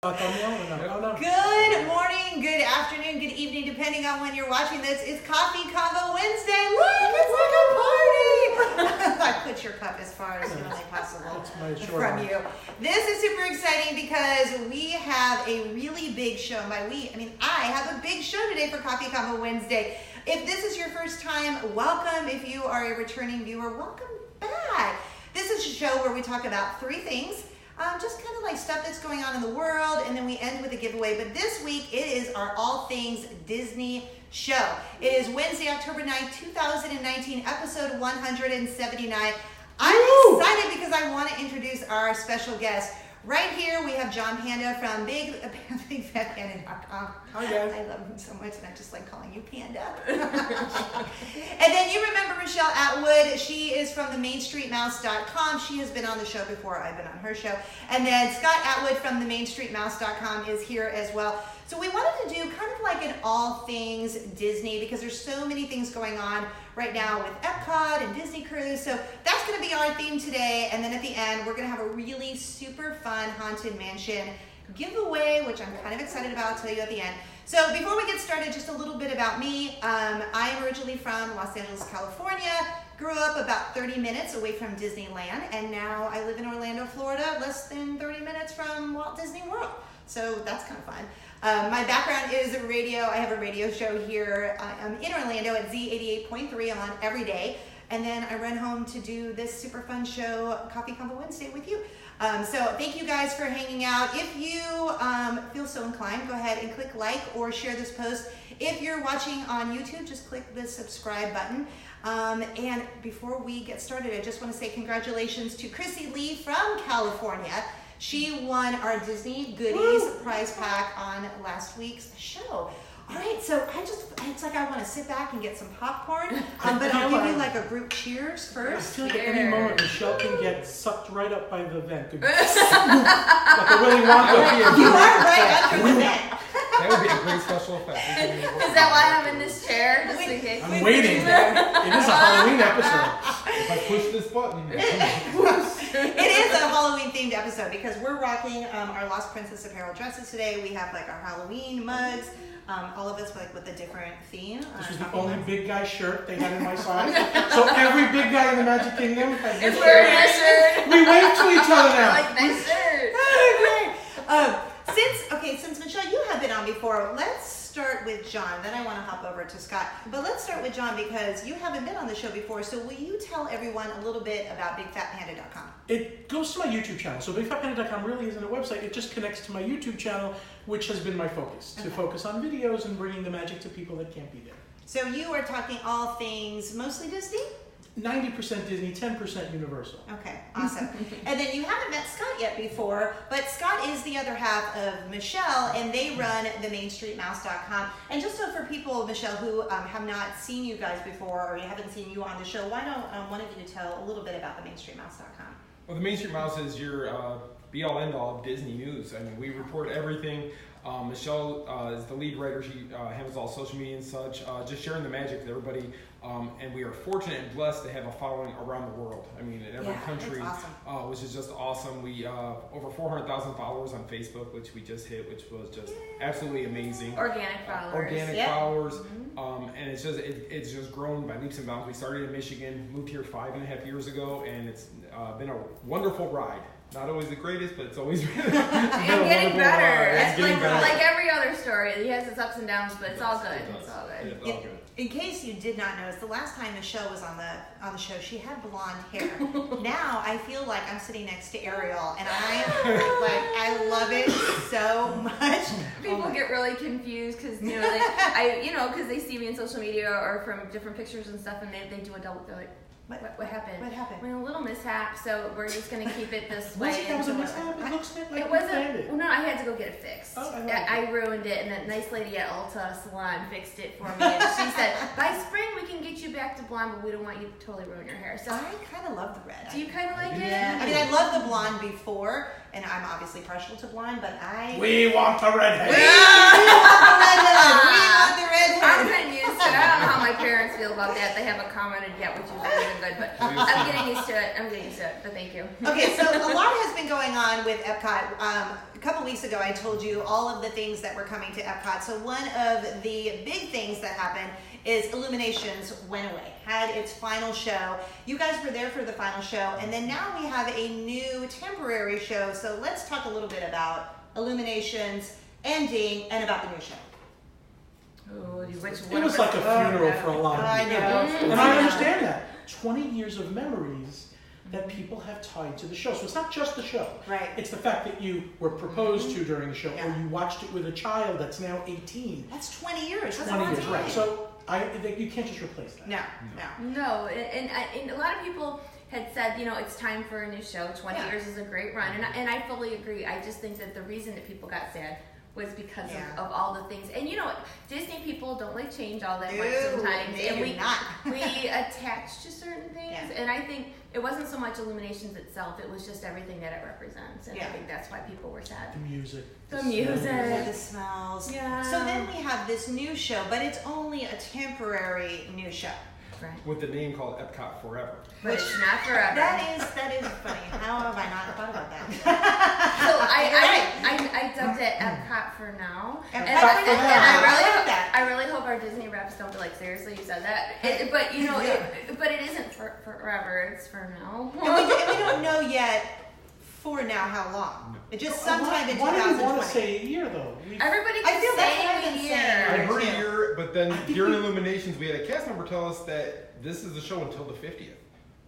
Good morning, good afternoon, good evening, depending on when you're watching this. It's Coffee Convo Wednesday. Look, it's like a party. I put your cup as far as humanly possible from you. This is super exciting because we have a really big show. And by we, I mean I have a big show today for Coffee Convo Wednesday. If this is your first time, welcome. If you are a returning viewer, welcome back. This is a show where we talk about three things. Just kind of like stuff that's going on in the world, and then we end with a giveaway. But this week, it is our All Things Disney show. It is Wednesday, October 9th, 2019, episode 179. I'm excited because I want to introduce our special guest. Right here, we have John Panda from BigFatPanda.com. Hi, guys. I love him so much, and I just like calling you Panda. And then you remember Michele Atwood. She is from themainstreetmouse.com. She has been on the show before. I've been on her show. And then Scott Atwood from themainstreetmouse.com is here as well. So we wanted to do kind of like an all things Disney because there's so many things going on right now with Epcot and Disney Cruise. So that's going to be our theme today. And then at the end, we're going to have a really super fun Haunted Mansion giveaway, which I'm kind of excited about. I'll tell you at the end. So before we get started, just a little bit about me. I am originally from Los Angeles, California. Grew up about 30 minutes away from Disneyland. And now I live in Orlando, Florida, less than 30 minutes from Walt Disney World. So that's kind of fun. My background is radio. I have a radio show here. I'm in Orlando at Z88.3. I'm on every day. And then I run home to do this super fun show, Coffee Convo Wednesday, with you. So thank you guys for hanging out. If you feel so inclined, go ahead and click like or share this post. If you're watching on YouTube, just click the subscribe button. And before we get started, I just want to say congratulations to Chrissy Lee from California. She won our Disney Goodies prize pack on last week's show. All right, so it's like I want to sit back and get some popcorn, but I'll give you like a group cheers first. I feel like at any moment Michele can get sucked right up by the vent. Like a Willy Wonka. You are right under the vent. That would be a great special effect. Is that why I'm in this chair? Just in case. I'm waiting. It is a Halloween episode. If I push this button. It is a Halloween themed episode because we're rocking our Lost Princess apparel dresses today. We have like our Halloween mugs. All of us with a different theme. This was the only big guy shirt they had in my size. So every big guy in the Magic Kingdom has this wearing a shirt. We wave to each other now. Like, nice shirt. Great. Since Michele, you have been on before, let's start with John. Then I want to hop over to Scott. But let's start with John because you haven't been on the show before. So will you tell everyone a little bit about BigFatPanda.com? It goes to my YouTube channel. So BigFatPanda.com really isn't a website. It just connects to my YouTube channel, which has been my focus, to focus on videos and bringing the magic to people that can't be there. So you are talking all things mostly Disney? 90% Disney, 10% Universal. Okay, awesome. And then you haven't met Scott yet before, but Scott is the other half of Michele, and they run themainstreetmouse.com. And just so for people, Michele, who have not seen you guys before, or you haven't seen you on the show, why don't one of you tell a little bit about themainstreetmouse.com? Well, the Main Street Mouse is your be-all, end-all of Disney news. I mean, we report everything. Michele is the lead writer. She handles all social media and such, just sharing the magic with everybody. And we are fortunate and blessed to have a following around the world. I mean, in every country, awesome. Which is just awesome. We over 400,000 followers on Facebook, which we just hit, which was just absolutely amazing. Organic followers. And it's just grown by leaps and bounds. We started in Michigan, moved here 5.5 years ago, and it's been a wonderful ride. Not always the greatest, but it's always been getting better. It's getting better. Like every other story, it has its ups and downs, but it's all good. It's all good. It's all good. In case you did not notice, the last time Michele was on the show, she had blonde hair. Now I feel like I'm sitting next to Ariel, and I love it so much. People get really confused because because they see me in social media or from different pictures and stuff, and they do a double. They're like, what happened? What happened? We had a little mishap, so we're just going to keep it this way. That was a mishap? It looks like it wasn't. Well, no, I had to go get it fixed. Oh, I ruined it, and that nice lady at Ulta Salon fixed it for me. And she said, by spring we can get you back to blonde, but we don't want you to totally ruin your hair. So I kind of love the red. Do you kind of like it? Yeah. I mean, I love the blonde before, and I'm obviously partial to blonde, but We want the redhead. We want the redhead. We want the redhead. I'm kind of used to it. I don't know how my parents feel about that. They haven't commented yet, which is really good, but I'm getting used to it. But thank you. Okay, so a lot has been going on with Epcot. A couple weeks ago, I told you all of the things that were coming to Epcot. So one of the big things that happened is Illuminations went away, had its final show. You guys were there for the final show, and then now we have a new temporary show. So let's talk a little bit about Illuminations ending and about the new show. Oh, It was like a funeral for a lot of people. I know. And I understand that. 20 years of memories that people have tied to the show. So it's not just the show. Right. It's the fact that you were proposed to during the show, Yeah. or you watched it with a child that's now 18. That's 20 years. That's 20 a long years, time. right. So you can't just replace that. No, and a lot of people had said, it's time for a new show. 20 years is a great run, and I fully agree. I just think that the reason that people got sad was because of all the things. And Disney people don't like change all that much sometimes. And we attach to certain things. Yeah. And I think it wasn't so much Illuminations itself, it was just everything that it represents. And I think that's why people were sad. The music. The music. The smells. Yeah. So then we have this new show, but it's only a temporary new show. Right. With the name called Epcot Forever. But it's not forever. That is funny. How have I not thought about that? So I dubbed it Epcot for now. Epcot And for now. I really hope our Disney reps don't be like, seriously, you said that. But it isn't forever. It's for now. And we don't know yet for now how long. It just sometime in 2020. Why do you want to say a year though? Everybody I feel keeps that's what I've saying been a saying. year. I heard a year, but then during Illuminations, we had a cast member tell us that this is the show until the 50th.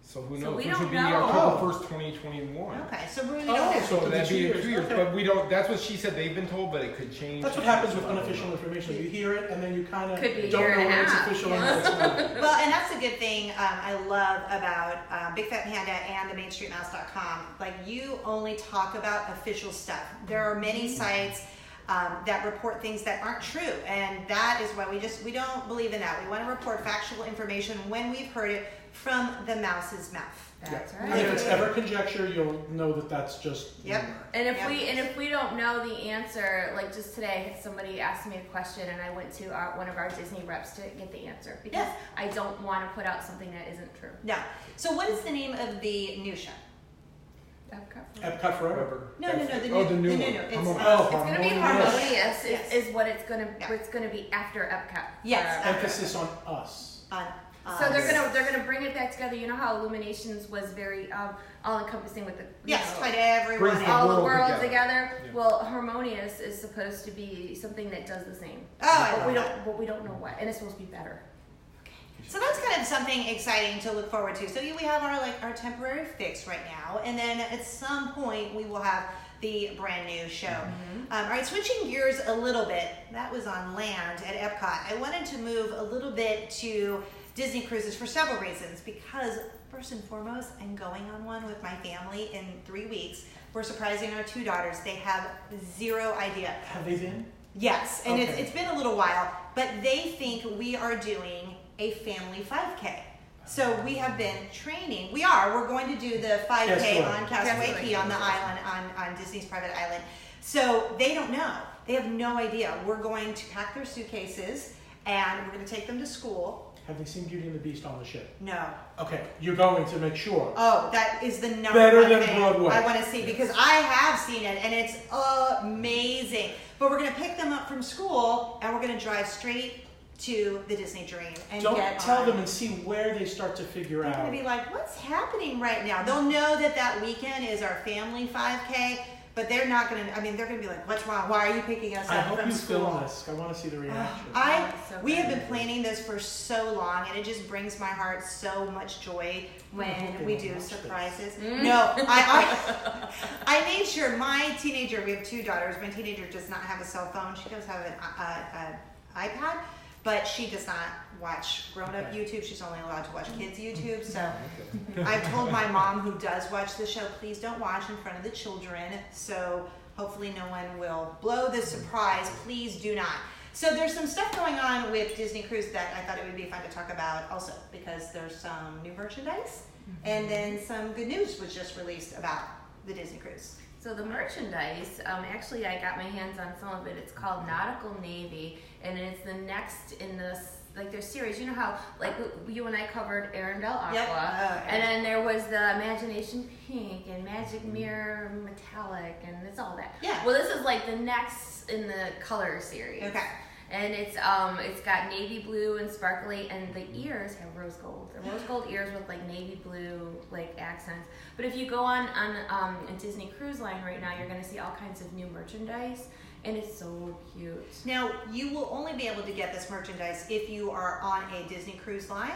So who knows? we Which don't would be know. October 1st, 2021. Okay, so we don't Oh, know. so So that'd be 2 2 years, years, okay. but we don't. That's what she said. They've been told, but it could change. That's what happens with unofficial information. You hear it, and then you kind of Could be a don't year know and a when it's half. official and when it's not. Well, and that's a good thing I love about Big Fat Panda and the MainStreetMouse.com. Like, you only talk about official stuff. There are many sites that report things that aren't true, and that is why we don't believe in that. We want to report factual information when we've heard it from the mouse's mouth. That's And right. if it's ever conjecture, you'll know that that's just Yep. rumor. And if we don't know the answer, like just today, somebody asked me a question, and I went to one of our Disney reps to get the answer because I don't want to put out something that isn't true. No. So what is the name of the new show? Epcot Forever. No, the new Oh, the new one. It's, Oh, It's going to be Harmonious. harmonious. Yes. Is what it's going to. Yeah. It's going to be after Epcot. Yes. Emphasis on us. So they're gonna bring it back together. You know how Illuminations was very all encompassing with the tied everyone Brings in. the all the world world together. together. Well, Harmonious is supposed to be something that does the same. Oh, But we don't know what, and it's supposed to be better. So that's kind of something exciting to look forward to. So we have our temporary fix right now, and then at some point we will have the brand new show. All right, switching gears a little bit. That was on land at Epcot. I wanted to move a little bit to Disney cruises for several reasons. Because first and foremost, I'm going on one with my family in 3 weeks. We're surprising our 2 daughters. They have zero idea. Have they been? Yes, and Okay. it's been a little while, but they think we are doing a family 5K. So we have been training. We're going to do the 5K on Castaway Cay on the island, on Disney's private island. So they don't know. They have no idea. We're going to pack their suitcases and we're going to take them to school. Have they seen Beauty and the Beast on the ship? No. Okay, you're going to make sure. Oh, that is the number Better one than thing Broadway. I want to see because I have seen it and it's amazing. But we're going to pick them up from school and we're going to drive straight to the Disney Dream and Don't get tell on. them and see where they start to figure They're out. going to be like, what's happening right now? They'll know that weekend is our family 5K, but they're not going to, they're going to be like, what's wrong? Why are you picking us I up hope from you school? film this. I want to see the reaction. We have been planning this for so long, and it just brings my heart so much joy when we do surprises. No, I made sure my teenager, we have 2 daughters, my teenager does not have a cell phone. She does have an iPad, but she does not watch grown-up YouTube. She's only allowed to watch kids YouTube. So I've told my mom, who does watch the show, please don't watch in front of the children. So hopefully no one will blow the surprise. Please do not. So there's some stuff going on with Disney Cruise that I thought it would be fun to talk about also, because there's some new merchandise and then some good news was just released about the Disney Cruise. So the merchandise, actually I got my hands on some of it. It's called Nautical Navy, and it's the next in the like their series. You know how like you and I covered Arendelle Aqua, Yep. and then there was the Imagination Pink and Magic Mirror Metallic, and it's all that. Yeah. Well, this is like the next in the color series. Okay. And it's got navy blue and sparkly, and the ears have rose gold. The rose gold ears with like navy blue like accents. But if you go on a Disney Cruise Line right now, you're gonna see all kinds of new merchandise, and it's so cute. Now, you will only be able to get this merchandise if you are on a Disney Cruise Line,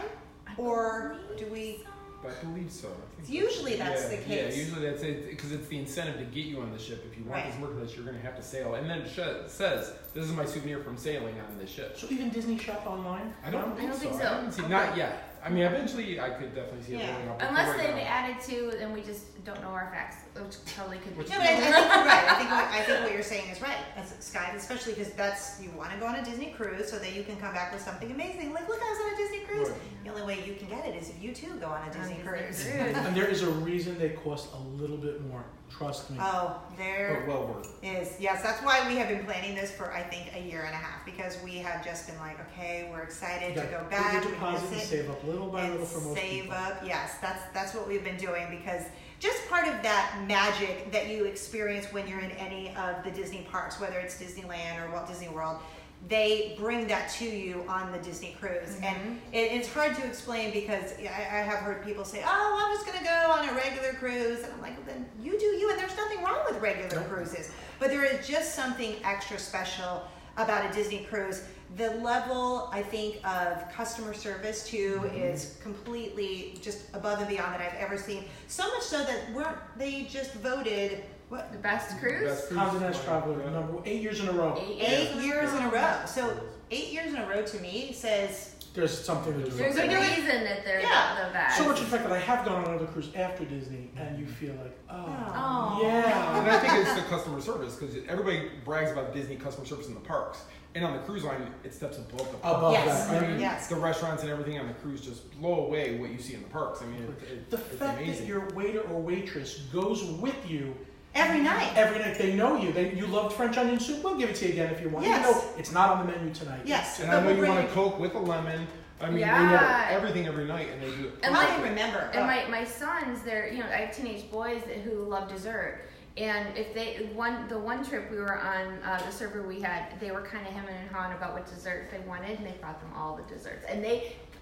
or do we? I believe so. I think Usually that's the case. Yeah, usually that's it, because it's the incentive to get you on the ship. If you want this merchandise, you're going to have to sail. And then it says, this is my souvenir from sailing on this ship. So even Disney shop online? I don't think so. I haven't seen, not yet. I mean, eventually I could definitely see it rolling up. Unless they've added to, and we just don't know our facts, which totally could be. No, but I think you're right. I think what you're saying is right, Sky, especially because you want to go on a Disney cruise so that you can come back with something amazing. Like, look, I was on a Disney cruise. Right. The only way you can get it is if you too go on a Disney cruise. And there is a reason they cost a little bit more. Trust me. Oh, there well worth is. Yes, that's why we have been planning this for, I think, a year and a half, because we have just been like, okay, we're excited to go back. Put your deposit and save up little by little for most save people. up. Yes, that's what we've been doing, because just part of that magic that you experience when you're in any of the Disney parks, whether it's Disneyland or Walt Disney World, they bring that to you on the Disney cruise. And it's hard to explain, because I have heard people say, oh, I'm just going to go on a regular cruise. And I'm like, well, then you do you, and there's nothing wrong with regular cruises. But there is just something extra special about a Disney cruise. The level, I think, of customer service, too, is completely just above and beyond that I've ever seen. So much so that they just voted... What? The best cruise? Condé Nast Traveler, number 8 years in a row. 8 years in a row. So 8 years in a row to me says there's something to do. There's a reason that they're the best. So much in fact that I have gone on another cruise after Disney, and you feel like, oh. yeah. And I think it's the customer service, because everybody brags about Disney customer service in the parks. And on the cruise line, it steps above the parks. Above yes. that. I mean, yes. The restaurants and everything on the cruise just blow away what you see in the parks. I mean, the it's fact amazing. that your waiter or waitress goes with you every night. Every night. They know you. You loved French onion soup. We'll give it to you again if you want. Yes. You know it's not on the menu tonight. Yes. And I know you want a Coke with a lemon. I mean, they know everything every night, and they do it. And I remember. And my sons, I have teenage boys who love dessert. And if the one trip we were on, the server we had, they were kind of hemming and hawing about what dessert they wanted, and they brought them all the desserts. And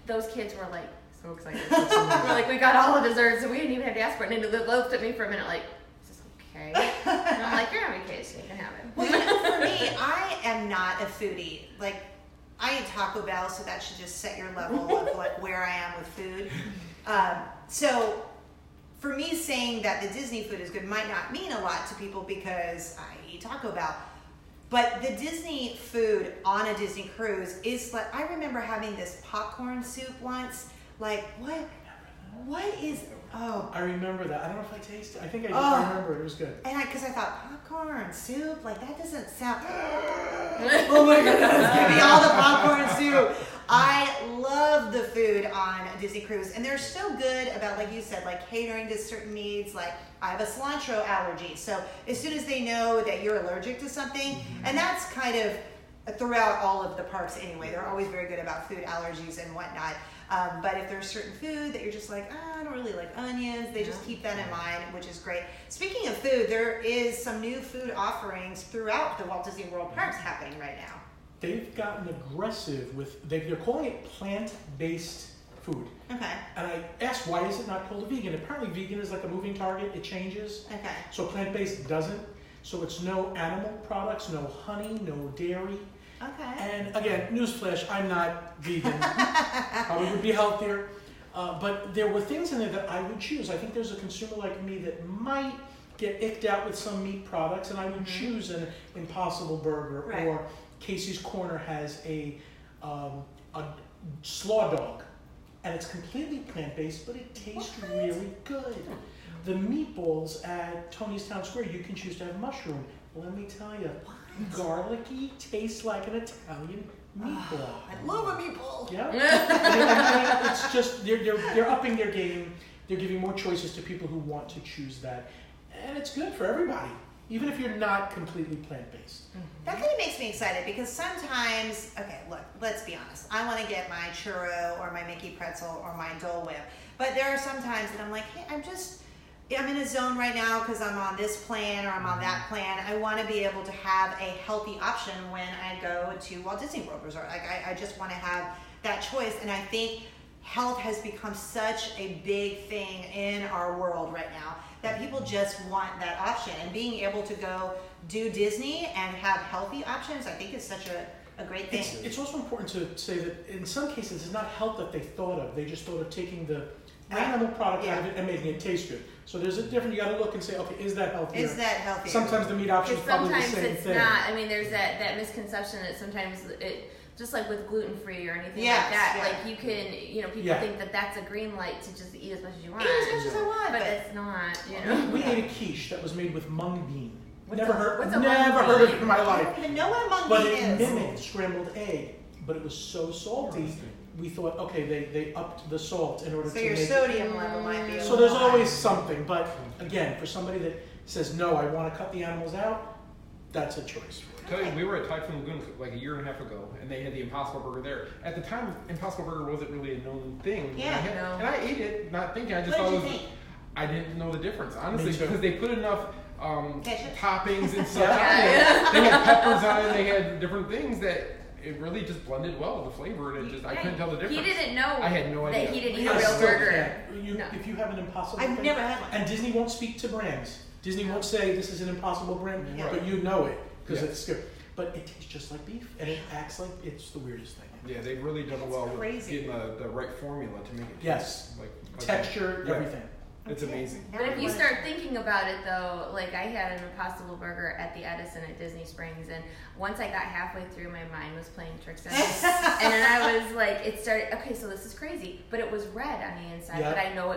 those kids were like so excited. We're like, we got all the desserts, so we didn't even have to ask for it. And they looked at me for a minute like, is this okay? And I'm like, you're on vacation, you can have it. Well, for me, I am not a foodie. Like, I eat Taco Bell, so that should just set your level of where I am with food. So for me, saying that the Disney food is good might not mean a lot to people because I eat Taco Bell. But the Disney food on a Disney cruise is like, I remember having this popcorn soup once. Like, what is, I remember that. I don't know if I tasted it. I think I did. I remember it was good. And because I thought, popcorn soup, like that doesn't sound, oh my goodness, give me all the popcorn soup. I love the food on a Disney cruise, and they're so good about, like you said, like catering to certain needs. Like, I have a cilantro allergy, so as soon as they know that you're allergic to something, and that's kind of throughout all of the parks anyway, they're always very good about food allergies and whatnot. But if there's certain food that you're just like, I don't really like onions, they just keep that in mind, which is great. Speaking of food, there is some new food offerings throughout the Walt Disney World parks happening right now. They've gotten aggressive with, they're calling it plant-based food. Okay. And I asked, why is it not called a vegan? Apparently vegan is like a moving target, it changes. Okay. So plant-based doesn't. So it's no animal products, no honey, no dairy. Okay. And again, newsflash, I'm not vegan. Probably would be healthier. But there were things in there that I would choose. I think there's a consumer like me that might get icked out with some meat products, and I would choose an Impossible Burger, right. Or Casey's Corner has a slaw dog, and it's completely plant-based, but it tastes really good. The meatballs at Tony's Town Square, you can choose to have mushroom. Let me tell you, garlicky tastes like an Italian meatball. I love a meatball. Yeah. And it's just they're upping their game. They're giving more choices to people who want to choose that, and it's good for everybody. even if you're not completely plant-based. That kind of makes me excited because sometimes, okay, look, let's be honest. I want to get my churro or my Mickey pretzel or my Dole Whip. But there are some times that I'm like, hey, I'm in a zone right now because I'm on this plan or I'm on that plan. I want to be able to have a healthy option when I go to Walt Disney World Resort. Like I just want to have that choice. And I think health has become such a big thing in our world right now that people just want that option. And being able to go do Disney and have healthy options, I think is such a great thing. It's also important to say that in some cases it's not health that they thought of. They just thought of taking the animal product out of it and making it taste good. So there's a different, you got to look and say, okay, is that healthier? Is that healthier? Sometimes the meat option is probably the same thing. Sometimes it's not. I mean, there's that misconception that sometimes it, just like with gluten-free or anything like that, like you can, people think that that's a green light to just eat as much as you want. Eat as much as I want. But it's not, We ate a quiche that was made with mung bean. What's never a heard mung of it in my life. I don't even know what a mung But bean it is. mimicked scrambled egg, but it was so salty. We thought, okay, they upped the salt in order to So your make sodium level might be a So little there's high. always something, but again, for somebody that says, no, I want to cut the animals out, that's a choice. Tell you, we were at Typhoon Lagoon like a year and a half ago, and they had the Impossible Burger there. At the time, Impossible Burger wasn't really a known thing. Yeah, and I ate it, not thinking. I just What thought did it you was. think? I didn't know the difference, honestly, Me too. because they put enough Ketchup? toppings and stuff on it. They had peppers on it. They had different things that it really just blended well with the flavor, and it just I couldn't tell the difference. He didn't know I had no idea. that he didn't eat I a real still burger. can't. No. If you have an Impossible I've thing- never had one. And Disney won't speak to brands. Disney won't say this is an Impossible brand, Yeah. but you know it because Yeah. it's good. But it tastes just like beef, and it acts like it's the weirdest thing. Yeah, they've really done well with crazy. getting the right formula to make it Yes. taste like Texture, Yeah. everything. It's Okay. amazing. Now But I if you wanna- start thinking about it though, like I had an Impossible Burger at the Edison at Disney Springs, and once I got halfway through, my mind was playing tricks on me. And then I was like, it started, okay, so this is crazy, but it was red on the inside, Yeah. but I know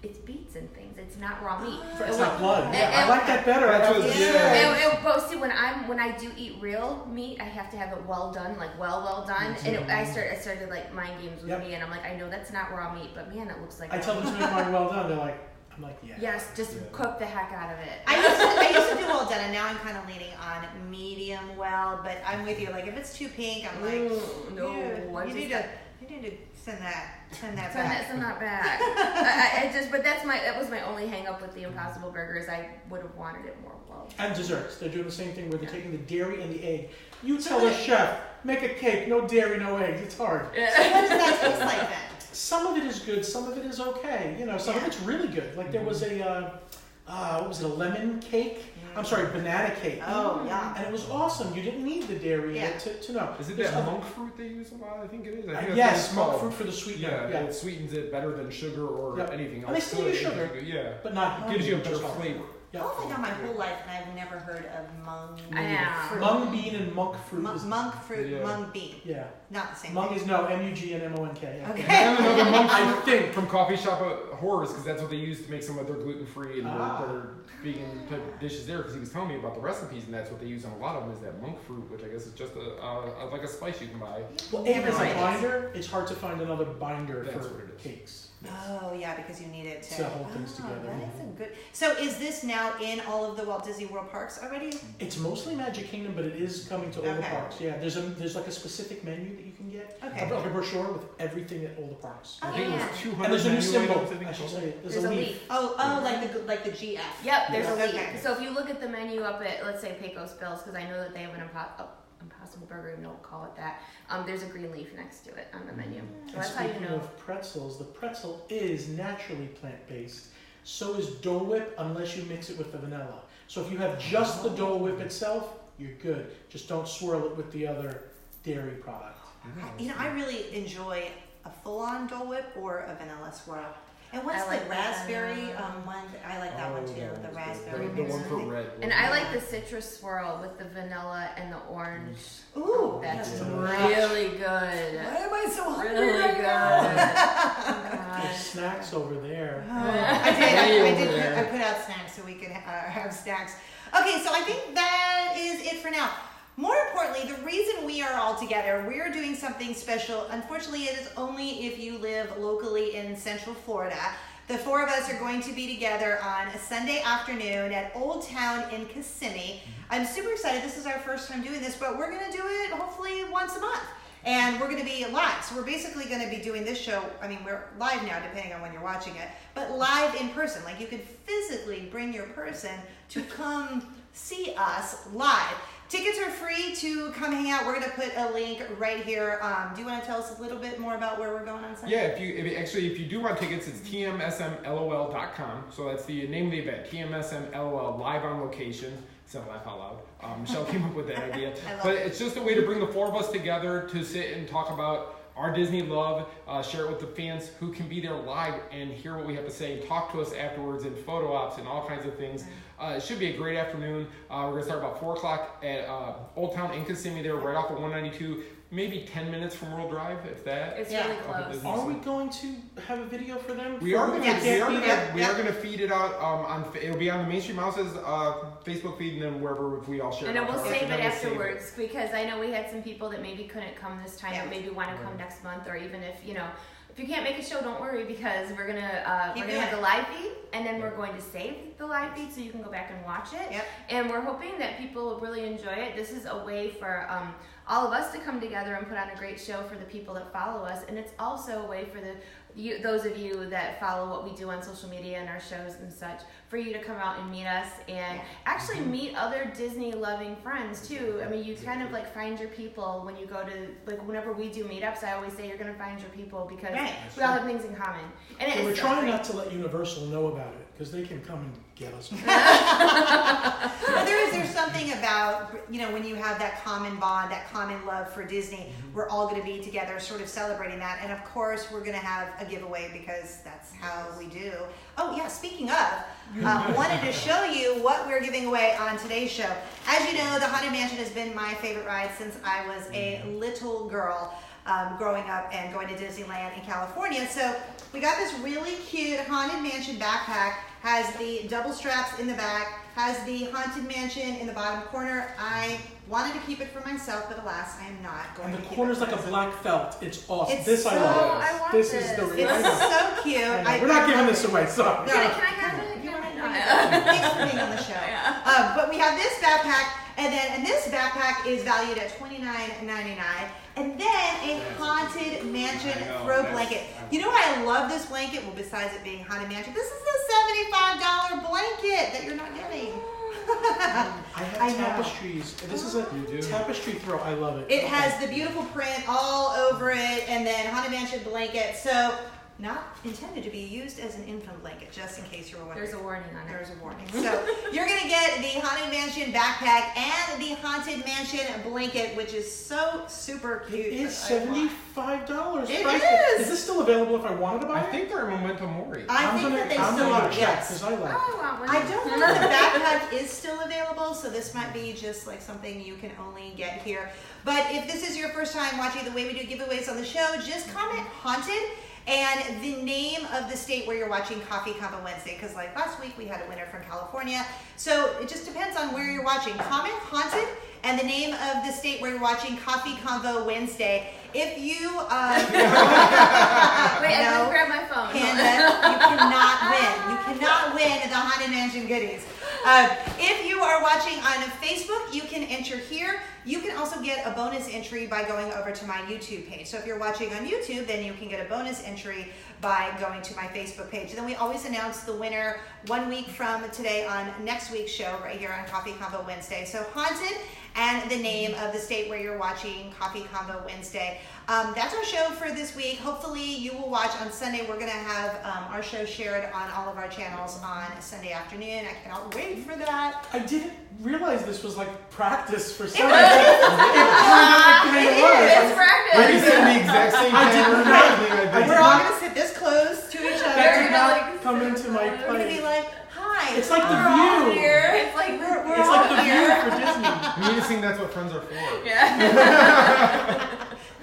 it's beets and things, it's not raw meat. It's It not was- blood. and- I and- like that better. That's I have what- to yeah. say. But see, when I do eat real meat, I have to have it well done, like well done. And I started like mind games with Yep. me, and I'm like, I know that's not raw meat, but man, it looks like. I raw tell them meat. to make mine well done. They're like, I'm like, yeah. Yes, just cook the heck out of it. I used to do well done, and now I'm kind of leaning on medium well. But I'm with you. Like if it's too pink, I'm like, Ooh, no, you need to send that back. Send that back. But that was my only hang up with the Impossible Burgers. I would have wanted it more well. And desserts. They're doing the same thing where they're taking the dairy and the egg. You tell a chef, make a cake, no dairy, no eggs. It's hard. So what does that taste like then? Some of it is good, some of it is okay. Some of it's really good. Like there was a, what was it, a lemon cake? I'm sorry, banana cake. Oh, yeah. And it was awesome. You didn't need the dairy in Yeah. it to know. Is it There's that other- monk fruit they use a lot? I think it is. I think that's what Yes, it's monk called. fruit for the sweetener. Yeah, Yeah. it sweetens it better than sugar or Yep. anything else. And they still use It sugar. gives you- Yeah. But not Gives you a honey, better just flavor. Yeah. Oh, I know my whole life, and I've never heard of mung. Yeah. fruit. Mung bean and monk fruit. is, Monk fruit, Yeah. mung bean. yeah. Not the same Mung thing. is no, M-U-G-N-M-O-N-K. Yeah. Okay. And another monk I fruit think. from Coffee Shop Horrors, because that's what they use to make some of their gluten-free and Ah. their vegan type dishes there. Because he was telling me about the recipes, and that's what they use on a lot of them is that monk fruit, which I guess is just like a spice you can buy. Well, and as a Right. binder, it's hard to find another binder That's for what it is. cakes. Oh yeah, because you need it to To hold things together. That is a good. So is this now in all of the Walt Disney World parks already? It's mostly Magic Kingdom, but it is coming to all the Okay. parks. Yeah, there's like a specific menu that you can get. Okay. A brochure with everything at all the parks. Oh, I think it yeah. was 200 And there's a new menu symbol. items, I think I should it's say. called. There's a leaf. Oh, like the GF. Yep, there's a Okay. leaf. So if you look at the menu up at, let's say, Pecos Bills, because I know that they have an Impossible Burger, don't call it that. There's a green leaf next to it on the menu. So And that's how you speaking know. of pretzels, the pretzel is naturally plant-based. So is Dole Whip, unless you mix it with the vanilla. So if you have just the Dole Whip itself, you're good. Just don't swirl it with the other dairy product. I really enjoy a full-on Dole Whip or a vanilla swirl. And what's I like the the raspberry vanilla. one? I like that one too. that The one's raspberry. good. The one mix. for red. And I like the citrus swirl with the vanilla and the orange. Ooh, That's yes. really good. Why am I so hungry Really right good. now? There's snacks over there. I put out snacks so we could have snacks. Okay, so I think that is it for now. More importantly, the reason we are all together, we're doing something special. Unfortunately, it is only if you live locally in Central Florida. The four of us are going to be together on a Sunday afternoon at Old Town in Kissimmee. I'm super excited. This is our first time doing this, but we're going to do it hopefully once a month. And we're going to be live. So we're basically going to be doing this show. I mean, we're live now, depending on when you're watching it, but live in person. Like you could physically bring your person to come see us live. Tickets are free to come hang out. We're going to put a link right here. Do you want to tell us a little bit more about where we're going on Sunday? Yeah, if you do want tickets, it's tmsmlol.com. So that's the name of the event, TMSMLOL, live on location. Said laugh out loud. Michelle came up with that idea. But it's just a way to bring the four of us together to sit and talk about our Disney love, share it with the fans who can be there live and hear what we have to say, and talk to us afterwards in photo ops and all kinds of things. It should be a great afternoon. We're going to start about 4 o'clock at Old Town in Kissimmee there, right off of 192. Maybe 10 minutes from World Drive, if that. It's really close. Are we going to have a video for them? We are going to feed it out. It'll be on the Main Street Mouse's Facebook feed, and then wherever we all share. And then we'll save it afterwards, because I know we had some people that maybe couldn't come this time, but maybe want to come next month, or even if if you can't make a show, don't worry, because we're gonna have the live feed, and then we're going to save the live feed so you can go back and watch it. Yep. And we're hoping that people will really enjoy it. This is a way for all of us to come together and put on a great show for the people that follow us, and it's also a way for those of you that follow what we do on social media and our shows and such, for you to come out and meet us and actually meet other Disney loving friends too. I mean, you kind of like find your people when you go to, like, whenever we do meetups, I always say you're going to find your people, because we all have things in common. And we're trying not to let Universal know about it, because they can come and get us. Well, there's something about, when you have that common bond, that common love for Disney, we're all going to be together sort of celebrating that. And of course, we're going to have a giveaway, because that's how we do. Oh yeah, speaking of, wanted to show you what we're giving away on today's show. As you know, the Haunted Mansion has been my favorite ride since I was a little girl. Growing up and going to Disneyland in California. So we got this really cute Haunted Mansion backpack, has the double straps in the back, has the Haunted Mansion in the bottom corner. I wanted to keep it for myself, but alas, I am not going to keep it. And the corner's like a black felt. It's awesome. I love. I want this. This Is the It's so cute. We're not giving this away, sorry. No. Can I have it? Thanks for being on the show. But we have this backpack, and this backpack is valued at $29.99. And then a Haunted Mansion throw blanket. You know why I love this blanket? Well, besides it being Haunted Mansion, this is a $75 blanket that you're not getting. I have tapestries. This is a tapestry throw. I love it. It has the beautiful print all over it, and then Haunted Mansion blanket. So, not intended to be used as an infant blanket, just in case you were wondering. There's a warning on it. There's a warning. So you're going to get the Haunted Mansion backpack and the Haunted Mansion blanket, which is so super cute. It is $75. It price. is. Is this still available if I wanted to buy it? I think they're in Memento Mori. I think that they still are, yes. Because I like it. I don't know if the backpack is still available, so this might be just like something you can only get here. But if this is your first time watching the way we do giveaways on the show, just comment Haunted and the name of the state where you're watching Coffee Convo Wednesday, because like last week we had a winner from California. So it just depends on where you're watching. Comment Haunted and the name of the state where you're watching Coffee Convo Wednesday. If you wait, I can grab my phone. Panda, you cannot win. You cannot win the Haunted Mansion goodies. If you are watching on Facebook, you can enter here. You can also get a bonus entry by going over to my YouTube page. So if you're watching on YouTube, then you can get a bonus entry by going to my Facebook page. And then we always announce the winner 1 week from today on next week's show right here on Coffee Convo Wednesday. So Haunted and the name of the state where you're watching Coffee Convo Wednesday. That's our show for this week. Hopefully you will watch on Sunday. We're going to have our show shared on all of our channels on Sunday afternoon. I cannot wait for that. I didn't realize this was like practice for It Sunday. is practice. Are you saying the exact same thing? We're all going to sit this close to each other. That did not come into my We're going to be play. like, hi. It's like we're The all View. Here. It's like we're It's all like The here. View for Disney. We need to sing That's What Friends Are For. Yeah.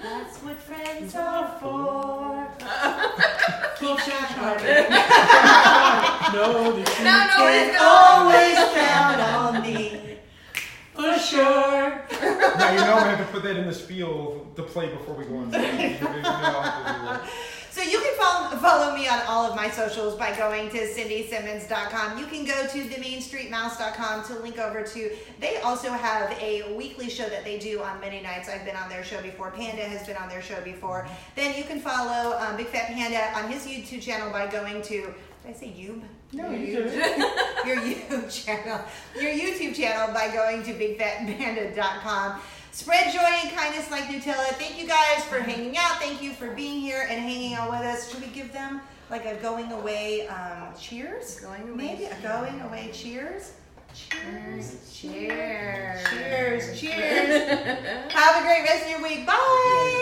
That's what friends are for. Keep shining. No, You it's can always count on me. for sure. Now you know I have to put that in the spiel to play before we go on stage. So you can follow me on all of my socials by going to CindySimmons.com. You can go to themainstreetmouse.com to link over to, they also have a weekly show that they do on Monday nights. I've been on their show before. Panda has been on their show before. Then you can follow Big Fat Panda on his YouTube channel by going to, did I say YouTube? No, you did. Your YouTube channel by going to bigfatpanda.com. Spread joy and kindness like Nutella. Thank you guys for hanging out. Thank you for being here and hanging out with us. Should we give them like a going away cheers? Going away. Maybe a going away cheers. Cheers. Cheers. Cheers. Cheers. Have a great rest of your week. Bye.